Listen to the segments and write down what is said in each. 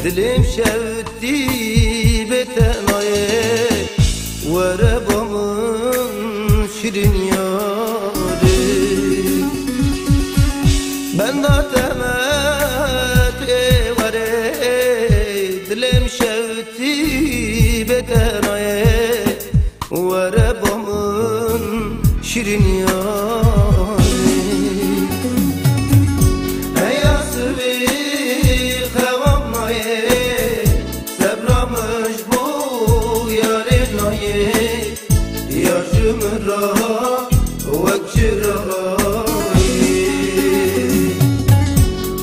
دلم شوتی به تنهایی وره با من شیرین یاری من دادمت وره دلم شوتی به تنهایی وره با من شیرین یاری را وجرایی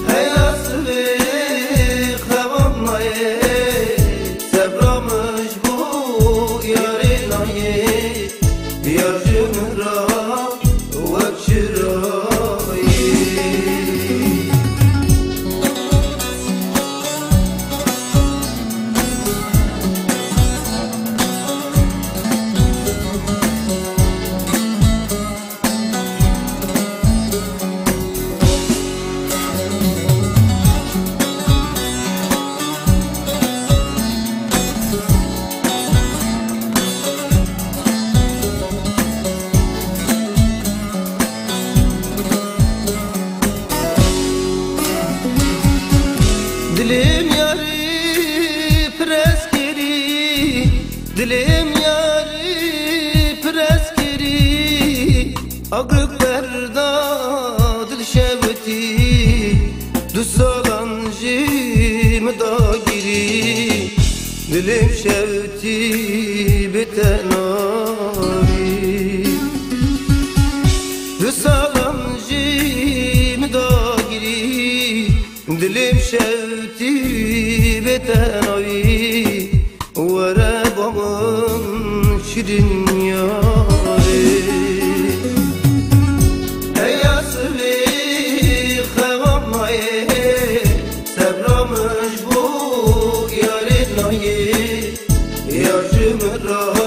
هيا صبي خوام ماي صبر مجبور يا ريناي يا جمرا وجرایی دلم یاری پرس کری دلم یاری پرس کری اگرک بردا دل شبتی دو سالان جیم داگیری دلم شبتی به تنهایی دو سالان جیم داگیری دلم شوتی به تنهایی وره با من شیرین یاری هيا صبي خوام ماي صبر مجبور يا ريناي يا جمرا